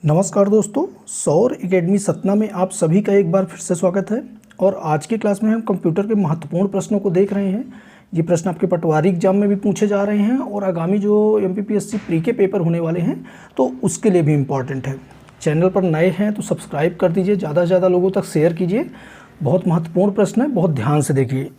नमस्कार दोस्तों, सौर एकेडमी सतना में आप सभी का एक बार फिर से स्वागत है। और आज की क्लास में हम कंप्यूटर के महत्वपूर्ण प्रश्नों को देख रहे हैं। ये प्रश्न आपके पटवारी एग्जाम में भी पूछे जा रहे हैं और आगामी जो एमपीपीएससी प्री के पेपर होने वाले हैं तो उसके लिए भी इम्पॉर्टेंट है। चैनल पर नए हैं तो सब्सक्राइब कर दीजिए, ज़्यादा से ज़्यादा लोगों तक शेयर कीजिए। बहुत महत्वपूर्ण प्रश्न है, बहुत ध्यान से देखिए।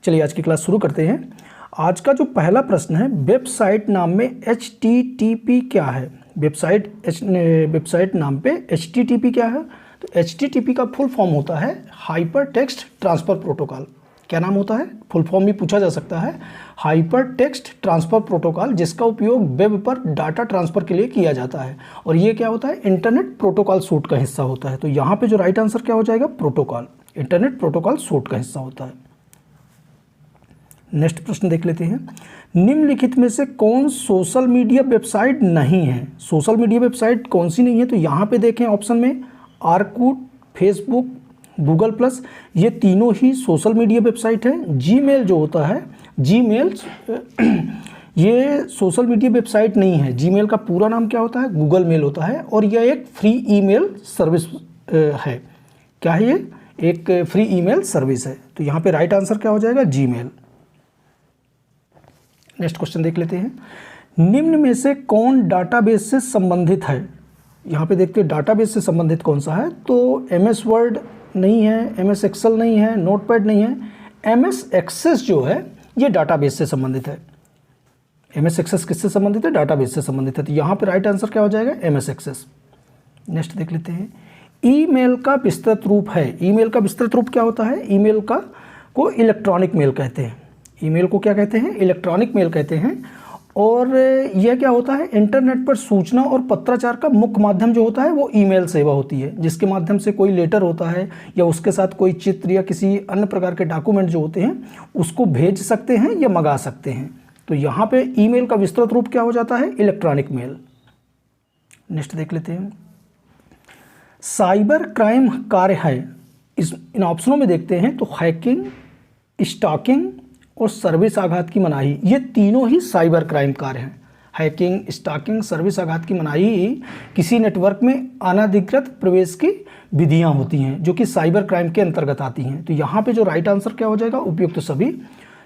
चलिए आज की क्लास शुरू करते हैं। आज का जो पहला प्रश्न है, वेबसाइट नाम में HTTP क्या है? वेबसाइट नाम पे HTTP क्या है? तो HTTP का फुल फॉर्म होता है हाइपर टेक्स्ट ट्रांसफ़र प्रोटोकॉल। क्या नाम होता है? फुल फॉर्म भी पूछा जा सकता है, हाइपर टेक्स्ट ट्रांसफ़र प्रोटोकॉल, जिसका उपयोग वेब पर डाटा ट्रांसफ़र के लिए किया जाता है। और ये क्या होता है? इंटरनेट प्रोटोकॉल सूट का हिस्सा होता है। तो यहाँ पे जो राइट आंसर क्या हो जाएगा? प्रोटोकॉल, इंटरनेट प्रोटोकॉल सूट का हिस्सा होता है। नेक्स्ट प्रश्न देख लेते हैं। निम्नलिखित में से कौन सोशल मीडिया वेबसाइट नहीं है? सोशल मीडिया वेबसाइट कौन सी नहीं है? तो यहाँ पे देखें ऑप्शन में आर्कूट, फेसबुक, गूगल प्लस, ये तीनों ही सोशल मीडिया वेबसाइट है। जीमेल जो होता है, जीमेल ये सोशल मीडिया वेबसाइट नहीं है। जीमेल का पूरा नाम क्या होता है? गूगल मेल होता है और यह एक फ्री ईमेल सर्विस है। क्या है ये? एक फ्री ईमेल सर्विस है। तो यहाँ पे राइट आंसर क्या हो जाएगा? जीमेल। नेक्स्ट क्वेश्चन देख लेते हैं। निम्न में से कौन डाटाबेस से संबंधित है? यहाँ पे देखते हैं डाटाबेस से संबंधित कौन सा है। तो MS वर्ड नहीं है, MS एक्सेल नहीं है, नोटपैड नहीं है। MS एक्सेस जो है ये डाटाबेस से संबंधित है। MS एक्सेस किससे संबंधित है? डाटाबेस से संबंधित है। तो यहाँ पे राइट आंसर क्या हो जाएगा? MS access. नेक्स्ट देख लेते हैं। ईमेल का विस्तृत रूप है। ईमेल का विस्तृत रूप क्या होता है? ईमेल को इलेक्ट्रॉनिक मेल कहते हैं। ईमेल को क्या कहते हैं? इलेक्ट्रॉनिक मेल कहते हैं। और यह क्या होता है? इंटरनेट पर सूचना और पत्राचार का मुख्य माध्यम जो होता है वो ईमेल सेवा होती है, जिसके माध्यम से कोई लेटर होता है या उसके साथ कोई चित्र या किसी अन्य प्रकार के डॉक्यूमेंट जो होते हैं उसको भेज सकते हैं या मंगा सकते हैं। तो यहाँ पे ईमेल का विस्तृत रूप क्या हो जाता है? Electronic mail. नेक्स्ट देख लेते हैं। साइबर क्राइम कार्य है। इन ऑप्शनों में देखते हैं तो हैकिंग, स्टॉकिंग और सर्विस आघात की मनाही, ये तीनों ही साइबर क्राइम कार्य हैं। हैकिंग, स्टॉकिंग, सर्विस आघात की मनाही किसी नेटवर्क में अनधिकृत प्रवेश की विधियां होती हैं जो कि साइबर क्राइम के अंतर्गत आती हैं। तो यहाँ पे जो राइट आंसर क्या हो जाएगा? उपयुक्त तो सभी।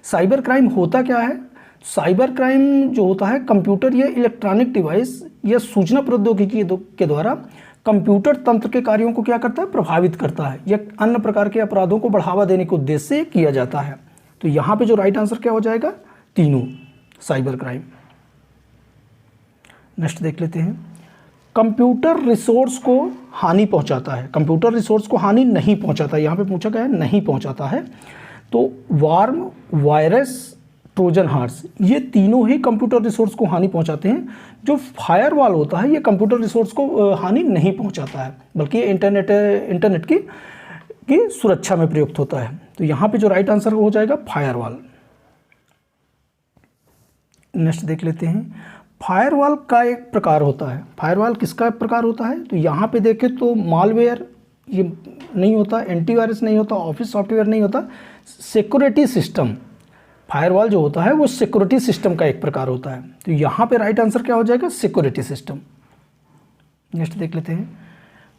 साइबर क्राइम होता क्या है? साइबर क्राइम जो होता है कंप्यूटर या इलेक्ट्रॉनिक डिवाइस या सूचना प्रौद्योगिकी के द्वारा कंप्यूटर तंत्र के कार्यों को क्या करता है? प्रभावित करता है या अन्य प्रकार के अपराधों को बढ़ावा देने के उद्देश्य से किया जाता है। तो यहाँ पे जो राइट आंसर क्या हो जाएगा? तीनों साइबर क्राइम। नेक्स्ट देख लेते हैं। कंप्यूटर रिसोर्स को हानि पहुंचाता है। कंप्यूटर रिसोर्स को हानि नहीं पहुंचाता है। यहाँ पे पूछा गया है नहीं पहुंचाता है। तो वार्म, वायरस, ट्रोजन हॉर्स, ये तीनों ही कंप्यूटर रिसोर्स को हानि पहुंचाते हैं। जो फायरवॉल होता है ये कंप्यूटर रिसोर्स को हानि नहीं पहुंचाता है, बल्कि इंटरनेट की सुरक्षा में प्रयुक्त होता है। तो यहाँ पे जो राइट आंसर हो जाएगा फायरवॉल। नेक्स्ट देख लेते हैं। फायरवॉल का एक प्रकार होता है। फायरवॉल किसका प्रकार होता है? तो यहाँ पे देखें तो मालवेयर ये नहीं होता, एंटीवायरस नहीं होता, ऑफिस सॉफ्टवेयर नहीं होता, सिक्योरिटी सिस्टम। फायरवॉल जो होता है वो सिक्योरिटी सिस्टम का एक प्रकार होता है। तो यहाँ पे राइट आंसर क्या हो जाएगा? Security system. नेक्स्ट देख लेते हैं।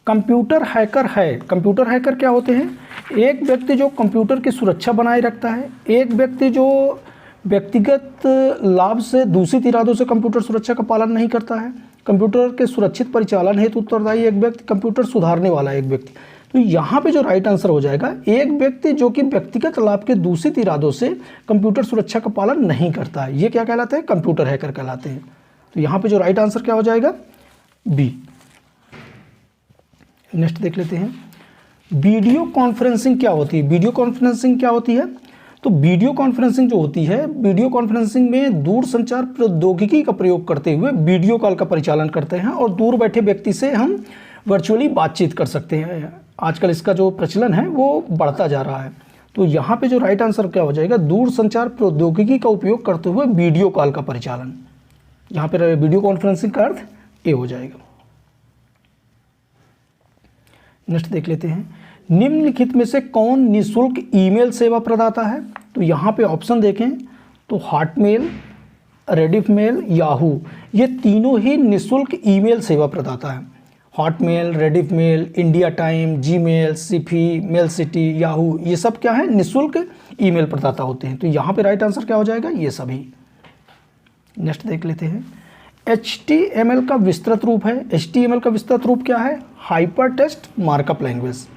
कंप्यूटर हैकर है। कंप्यूटर हैकर क्या होते हैं? एक व्यक्ति जो कंप्यूटर की सुरक्षा बनाए रखता है, एक व्यक्ति जो व्यक्तिगत लाभ से दूषित इरादों से कंप्यूटर सुरक्षा का पालन नहीं करता है, कंप्यूटर के सुरक्षित परिचालन हेतु उत्तरदायी एक व्यक्ति, कंप्यूटर सुधारने वाला एक व्यक्ति। तो यहाँ पे जो राइट आंसर हो जाएगा, एक व्यक्ति जो कि व्यक्तिगत लाभ के दूषित इरादों से कंप्यूटर सुरक्षा का पालन नहीं करता है, ये क्या कहलाते हैं? कंप्यूटर हैकर कहलाते हैं। तो यहाँ पे जो राइट आंसर क्या हो जाएगा? बी। नेक्स्ट देख लेते हैं। वीडियो कॉन्फ्रेंसिंग क्या होती है? वीडियो कॉन्फ्रेंसिंग क्या होती है? तो वीडियो कॉन्फ्रेंसिंग जो होती है, वीडियो कॉन्फ्रेंसिंग में दूर संचार प्रौद्योगिकी का प्रयोग करते हुए वीडियो कॉल का परिचालन करते हैं और दूर बैठे व्यक्ति से हम वर्चुअली बातचीत कर सकते हैं। आजकल इसका जो प्रचलन है वो बढ़ता जा रहा है। तो यहाँ पे जो राइट आंसर क्या हो जाएगा? दूर संचार प्रौद्योगिकी का उपयोग करते हुए वीडियो कॉल का परिचालन। यहाँ पर वीडियो कॉन्फ्रेंसिंग का अर्थ ए हो जाएगा। नेक्स्ट देख लेते हैं। निम्नलिखित में से कौन निःशुल्क ईमेल सेवा प्रदाता है? तो यहाँ पे ऑप्शन देखें तो हॉटमेल, रेडिफ मेल, याहू, ये तीनों ही निःशुल्क ईमेल सेवा प्रदाता है। Hotmail, Rediff mail, India Time, Gmail, Sify, Mail City, Yahoo, ये सब क्या है, निःशुल्क ईमेल प्रदाता होते हैं। तो यहाँ पे राइट आंसर क्या हो जाएगा, ये सभी। नेक्स्ट देख लेते हैं, HTML का विस्तृत रूप है। HTML का विस्तृत रूप क्या है, hyper text markup language.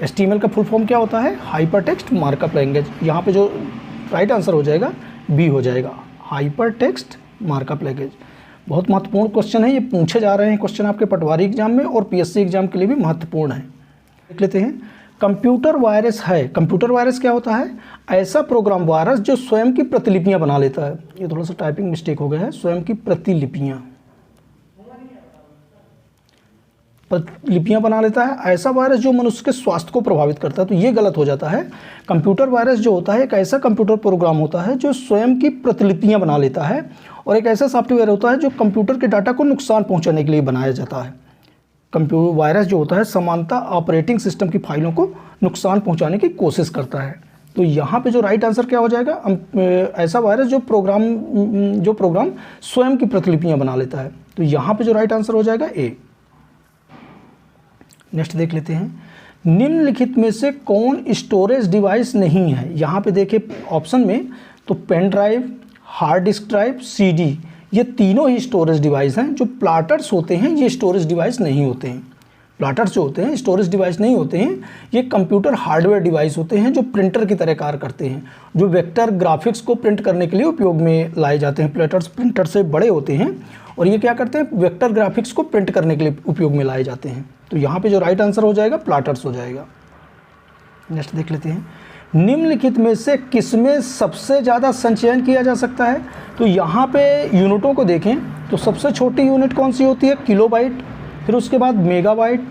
HTML का फुल फॉर्म क्या होता है, हाइपर टेक्स्ट मार्कअप लैंग्वेज। यहाँ पे जो राइट आंसर हो जाएगा बी हो जाएगा, हाइपर टेक्स्ट मार्कअप लैंग्वेज। बहुत महत्वपूर्ण क्वेश्चन है, ये पूछे जा रहे हैं क्वेश्चन आपके पटवारी एग्जाम में और PSC एग्जाम के लिए भी महत्वपूर्ण है। देख लेते हैं, कंप्यूटर वायरस है। कंप्यूटर वायरस क्या होता है, ऐसा प्रोग्राम वायरस जो स्वयं की प्रतिलिपियां बना लेता है। ये थोड़ा सा टाइपिंग मिस्टेक हो गया है, स्वयं की प्रतिलिपियां बना लेता है। ऐसा वायरस जो मनुष्य के स्वास्थ्य को प्रभावित करता है, तो ये गलत हो जाता है। कंप्यूटर वायरस जो होता है एक ऐसा कंप्यूटर प्रोग्राम होता है जो स्वयं की प्रतिलिपियां बना लेता है और एक ऐसा सॉफ्टवेयर होता है जो कंप्यूटर के डाटा को नुकसान पहुंचाने के लिए बनाया जाता है। कंप्यूटर वायरस जो होता है समानता ऑपरेटिंग सिस्टम की फाइलों को नुकसान पहुंचाने की कोशिश करता है। तो यहाँ पे जो राइट आंसर क्या हो जाएगा, ऐसा वायरस जो प्रोग्राम स्वयं की प्रतिलिपियां बना लेता है। तो यहाँ पे जो राइट आंसर हो जाएगा ए। नेक्स्ट देख लेते हैं, निम्नलिखित में से कौन स्टोरेज डिवाइस नहीं है। यहाँ पे देखिए ऑप्शन में, तो pen drive, hard disk drive, CD, ये तीनों ही स्टोरेज डिवाइस हैं। जो प्लाटर्स होते हैं ये स्टोरेज डिवाइस नहीं होते हैं। प्लाटर्स जो होते हैं स्टोरेज डिवाइस नहीं होते हैं, ये कंप्यूटर हार्डवेयर डिवाइस होते हैं जो प्रिंटर की तरह कार्य करते हैं, जो वेक्टर ग्राफिक्स को प्रिंट करने के लिए उपयोग में लाए जाते हैं। प्लाटर्स प्रिंटर से बड़े होते हैं और ये क्या करते हैं, वेक्टर ग्राफिक्स को प्रिंट करने के लिए उपयोग में लाए जाते हैं। तो यहाँ पे जो राइट आंसर हो जाएगा प्लाटर्स हो जाएगा। नेक्स्ट देख लेते हैं, निम्नलिखित में से किसमें सबसे ज़्यादा संचयन किया जा सकता है। तो यहाँ पे यूनिटों को देखें तो सबसे छोटी यूनिट कौन सी होती है, किलोबाइट, फिर उसके बाद मेगाबाइट,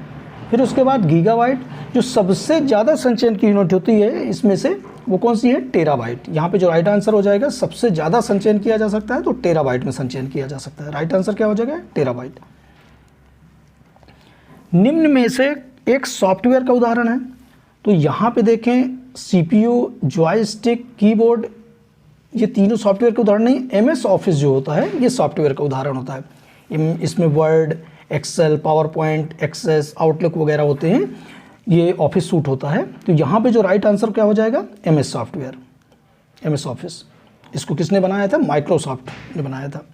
फिर उसके बाद गीगाबाइट। जो सबसे ज़्यादा संचयन की यूनिट होती है इसमें से वो कौन सी है, टेराबाइट। यहाँ पे जो राइट आंसर हो जाएगा, सबसे ज़्यादा संचयन किया जा सकता है तो टेराबाइट में संचयन किया जा सकता है। राइट आंसर क्या हो जाएगा, टेराबाइट। निम्न में से एक सॉफ्टवेयर का उदाहरण है। तो यहाँ पे देखें, CPU, जॉयस्टिक, कीबोर्ड, ये तीनों सॉफ्टवेयर के उदाहरण नहीं। MS ऑफिस जो होता है ये सॉफ्टवेयर का उदाहरण होता है। इसमें Word, Excel, PowerPoint, Access, Outlook वगैरह होते हैं, ये ऑफिस सूट होता है। तो यहाँ पे जो राइट आंसर क्या हो जाएगा, MS सॉफ्टवेयर, MS ऑफिस। इसको किसने बनाया था, माइक्रोसॉफ्ट ने बनाया था।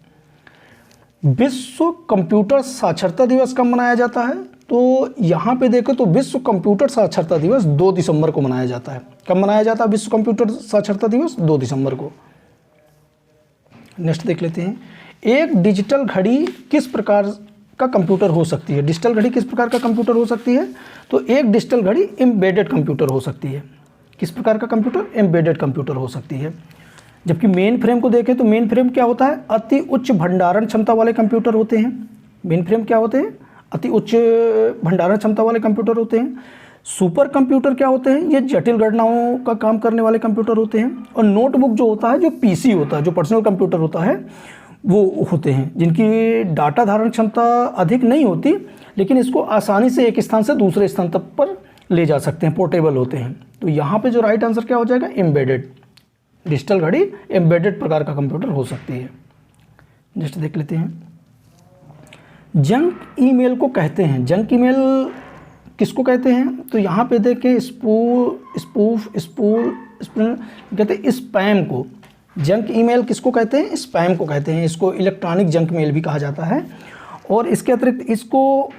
विश्व कंप्यूटर साक्षरता दिवस कब मनाया जाता है। तो यहाँ पे देखो तो विश्व कंप्यूटर साक्षरता दिवस 2 दिसंबर को मनाया जाता है। कब मनाया जाता है विश्व कंप्यूटर साक्षरता दिवस, 2 दिसंबर को। नेक्स्ट देख लेते हैं, एक डिजिटल घड़ी किस प्रकार का कंप्यूटर हो सकती है। डिजिटल घड़ी किस प्रकार का कंप्यूटर हो सकती है, तो एक डिजिटल घड़ी एम्बेडेड कंप्यूटर हो सकती है। किस प्रकार का कंप्यूटर, एम्बेडेड कंप्यूटर हो सकती है। जबकि मेन फ्रेम को देखें तो मेन फ्रेम क्या होता है, अति उच्च भंडारण क्षमता वाले कंप्यूटर होते हैं। मेन फ्रेम क्या होते हैं, अति उच्च भंडारण क्षमता वाले कंप्यूटर होते हैं। सुपर कंप्यूटर क्या होते हैं, ये जटिल गणनाओं का काम करने वाले कंप्यूटर होते हैं। और नोटबुक जो होता है, जो PC होता है, जो पर्सनल कंप्यूटर होता है, वो होते हैं जिनकी डाटा धारण क्षमता अधिक नहीं होती, लेकिन इसको आसानी से एक स्थान से दूसरे स्थान तक पर ले जा सकते हैं, पोर्टेबल होते हैं। तो यहाँ पे जो राइट आंसर क्या हो जाएगा, एम्बेडेड। डिजिटल घड़ी एम्बेडेड प्रकार का कंप्यूटर हो सकती है। नेक्स्ट देख लेते हैं, जंक ईमेल को कहते हैं। जंक ईमेल किसको कहते हैं, तो यहाँ पे देखें, स्पूफ कहते हैं स्पैम को। जंक ईमेल किसको कहते हैं, स्पैम को कहते हैं। इसको इलेक्ट्रॉनिक जंक मेल भी कहा जाता है। और इसके अतिरिक्त इसको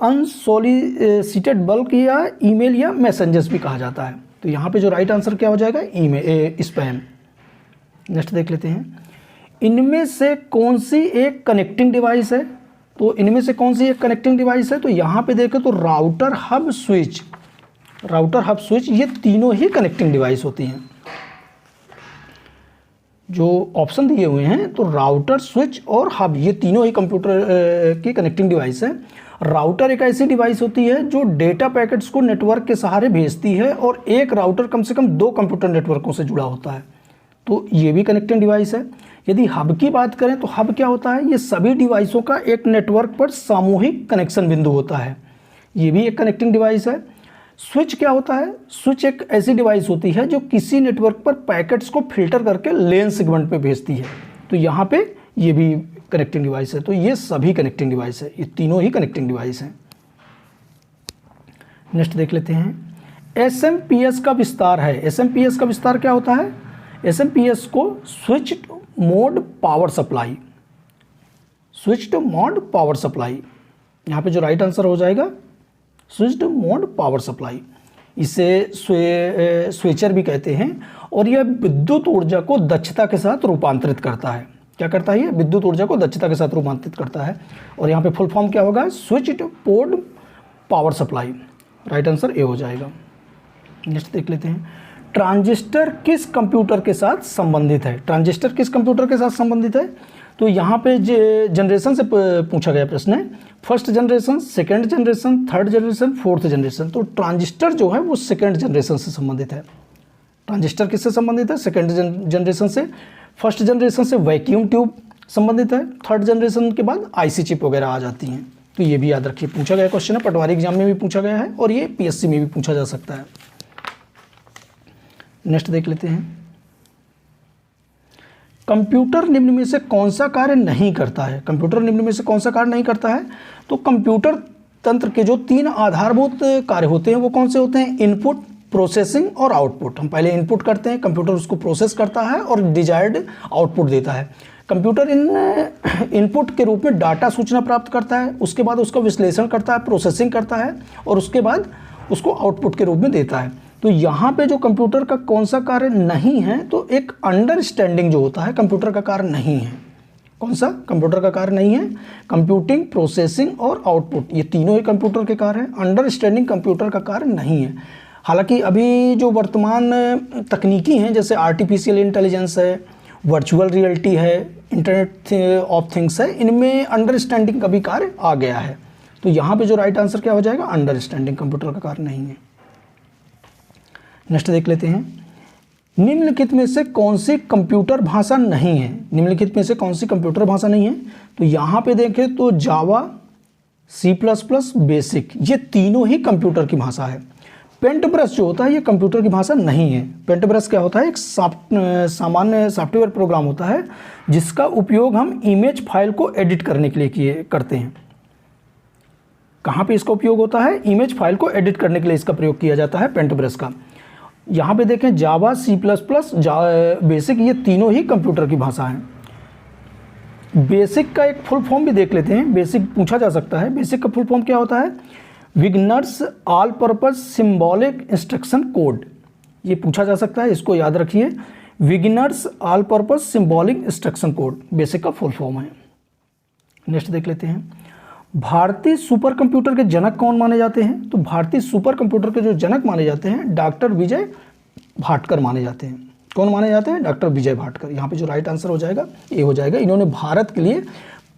अनसॉलिसिटेड बल्क या ईमेल या मैसेंजर्स भी कहा जाता है। तो यहाँ पे जो राइट आंसर क्या हो जाएगा, स्पैम। नेक्स्ट देख लेते हैं, इनमें से कौन सी एक कनेक्टिंग डिवाइस है। तो इनमें से कौन सी एक कनेक्टिंग डिवाइस है, तो यहाँ पे देखें तो राउटर, हब, स्विच, ये तीनों ही कनेक्टिंग डिवाइस होती हैं। जो ऑप्शन दिए हुए हैं, तो राउटर, स्विच और हब, ये तीनों ही कंप्यूटर की कनेक्टिंग डिवाइस है। राउटर एक ऐसी डिवाइस होती है जो डेटा पैकेट्स को नेटवर्क के सहारे भेजती है और एक राउटर कम से कम 2 कंप्यूटर नेटवर्कों से जुड़ा होता है। तो ये भी कनेक्टिंग डिवाइस है। यदि हब की बात करें तो हब क्या होता है, ये सभी डिवाइसों का एक नेटवर्क पर सामूहिक कनेक्शन बिंदु होता है, ये भी एक कनेक्टिंग डिवाइस है। स्विच क्या होता है, स्विच एक ऐसी डिवाइस होती है जो किसी नेटवर्क पर पैकेट्स को फिल्टर करके लेन सेगमेंट पे भेजती है। तो यहाँ पे ये भी कनेक्टिंग डिवाइस है, तो ये सभी कनेक्टिंग डिवाइस है, ये तीनों ही कनेक्टिंग डिवाइस हैं। नेक्स्ट देख लेते हैं, एसएमपीएस का विस्तार है। एसएमपीएस का विस्तार क्या होता है? एसएमपीएस को switched mode power supply, switched mode power supply, यहाँ पे जो राइट आंसर हो जाएगा स्विच्ड मोड पावर सप्लाई। इसे स्विचर भी कहते हैं और यह विद्युत ऊर्जा को दक्षता के साथ रूपांतरित करता है। क्या करता है ये? विद्युत ऊर्जा को दक्षता के साथ रूपांतरित करता है। और यहाँ पे फुल फॉर्म क्या होगा? Switched mode power supply. Right answer A हो जाएगा। नेक्स्ट देख लेते हैं, ट्रांजिस्टर किस कंप्यूटर के साथ संबंधित है? ट्रांजिस्टर किस कंप्यूटर के साथ संबंधित है? तो यहाँ पे जनरेशन से पूछा गया प्रश्न है, first generation, second generation, third generation, fourth generation. तो ट्रांजिस्टर जो है वो सेकंड जनरेशन से संबंधित है। ट्रांजिस्टर किससे संबंधित है? सेकंड जनरेशन से। फर्स्ट जनरेशन से वैक्यूम ट्यूब संबंधित है। थर्ड जनरेशन के बाद आईसी चिप वगैरह आ जाती हैं। तो ये भी याद रखिए, पूछा गया क्वेश्चन है, पटवारी एग्जाम में भी पूछा गया है और ये पीएससी में भी पूछा जा सकता है। नेक्स्ट देख लेते हैं, कंप्यूटर निम्न में से कौन सा कार्य नहीं करता है? कंप्यूटर निम्न में से कौन सा कार्य नहीं करता है? तो कंप्यूटर तंत्र के जो 3 आधारभूत कार्य होते हैं वो कौन से होते हैं? इनपुट, प्रोसेसिंग और आउटपुट। हम पहले इनपुट करते हैं, कंप्यूटर उसको प्रोसेस करता है और डिजायर्ड आउटपुट देता है। कंप्यूटर इनपुट के रूप में डाटा सूचना प्राप्त करता है, उसके बाद उसका विश्लेषण करता है, प्रोसेसिंग करता है और उसके बाद उसको आउटपुट के रूप में देता है। तो यहाँ पे जो कंप्यूटर का कौन सा कार्य नहीं है? तो एक अंडरस्टैंडिंग जो होता है कंप्यूटर का कार्य नहीं है। कौन सा कंप्यूटर का कार्य नहीं है? कंप्यूटिंग, प्रोसेसिंग और आउटपुट, ये तीनों ही कंप्यूटर के कार्य हैं। अंडरस्टैंडिंग कंप्यूटर का कार्य नहीं है। हालांकि अभी जो वर्तमान तकनीकी हैं, जैसे आर्टिफिशियल इंटेलिजेंस है, वर्चुअल रियलिटी है, इंटरनेट ऑफ थिंग्स है, इनमें अंडरस्टैंडिंग का भी कार्य आ गया है। तो यहाँ पे जो राइट आंसर क्या हो जाएगा? अंडरस्टैंडिंग कंप्यूटर का कार्य नहीं है। नेक्स्ट देख लेते हैं, निम्नलिखित में से कौन सी कंप्यूटर भाषा नहीं है? निम्नलिखित में से कौन सी कंप्यूटर भाषा नहीं है? तो यहाँ पे देखें तो जावा, C++, बेसिक, ये तीनों ही कंप्यूटर की भाषा है। पेंट ब्रश जो होता है ये कंप्यूटर की भाषा नहीं है। पेंट ब्रश क्या होता है? एक सामान्य सॉफ्टवेयर प्रोग्राम होता है जिसका उपयोग हम इमेज फाइल को एडिट करने के लिए करते हैं। कहाँ पे इसका उपयोग होता है? इमेज फाइल को एडिट करने के लिए इसका प्रयोग किया जाता है पेंट ब्रश का। यहाँ पे देखें जावा, C++, बेसिक, ये तीनों ही कंप्यूटर की भाषा हैं। बेसिक का एक फुल फॉर्म भी देख लेते हैं, बेसिक पूछा जा सकता है। बेसिक का फुल फॉर्म क्या होता है? Beginners all purpose symbolic instruction code, ये पूछा जा सकता है, इसको याद रखिए। Beginners all purpose symbolic instruction code basic का फुल फॉर्म है। नेक्स्ट देख लेते हैं, भारतीय सुपर कंप्यूटर के जनक कौन माने जाते हैं? तो भारतीय सुपर कंप्यूटर के जो जनक माने जाते हैं डॉक्टर विजय भाटकर माने जाते हैं। कौन माने जाते हैं? डॉक्टर विजय भाटकर। यहाँ पे जो राइट आंसर हो जाएगा ये हो जाएगा। इन्होंने भारत के लिए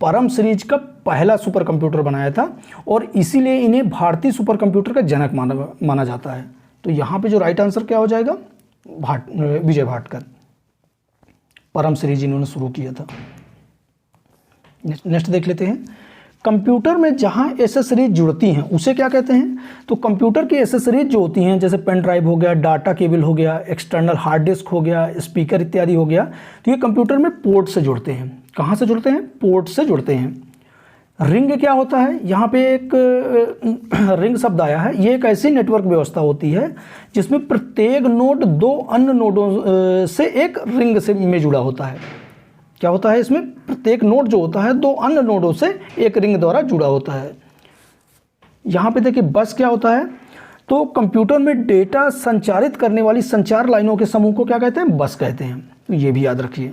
परम सीरीज का पहला सुपर कंप्यूटर बनाया था और इसीलिए इन्हें भारतीय सुपर कंप्यूटर का जनक माना जाता है। तो यहाँ पे जो राइट आंसर क्या हो जाएगा? विजय भाटकर। परम सीरीज इन्होंने शुरू किया था। नेक्स्ट देख लेते हैं, कंप्यूटर में जहां एसेसरीज जुड़ती हैं उसे क्या कहते हैं? तो कंप्यूटर की एसेसरीज जो होती हैं, जैसे पेन ड्राइव हो गया, डाटा केबल हो गया, एक्सटर्नल हार्ड डिस्क हो गया, स्पीकर इत्यादि हो गया, तो ये कंप्यूटर में पोर्ट से जुड़ते हैं। कहाँ से जुड़ते हैं? पोर्ट से जुड़ते हैं। रिंग क्या होता है? यहाँ पे एक रिंग शब्द आया है। ये एक ऐसी नेटवर्क व्यवस्था होती है जिसमें प्रत्येक नोड 2 अन्य नोडों से एक रिंग से में जुड़ा होता है। क्या होता है इसमें? प्रत्येक नोड जो होता है 2 अन्य नोडों से एक रिंग द्वारा जुड़ा होता है। यहाँ पे देखिए बस क्या होता है? तो कंप्यूटर में डेटा संचारित करने वाली संचार लाइनों के समूह को क्या कहते हैं? बस कहते हैं। तो ये भी याद रखिए।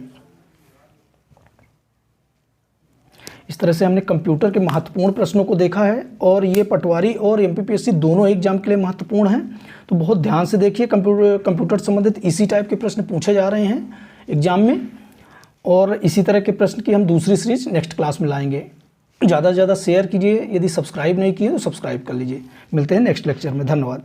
इस तरह से हमने कंप्यूटर के महत्वपूर्ण प्रश्नों को देखा है और ये पटवारी और एमपीपीएससी दोनों एग्जाम के लिए महत्वपूर्ण हैं। तो बहुत ध्यान से देखिए, कंप्यूटर संबंधित इसी टाइप के प्रश्न पूछे जा रहे हैं एग्जाम में और इसी तरह के प्रश्न की हम दूसरी सीरीज नेक्स्ट क्लास में लाएंगे। ज़्यादा से ज़्यादा शेयर कीजिए, यदि सब्सक्राइब नहीं किए तो सब्सक्राइब कर लीजिए। मिलते हैं नेक्स्ट लेक्चर में। धन्यवाद।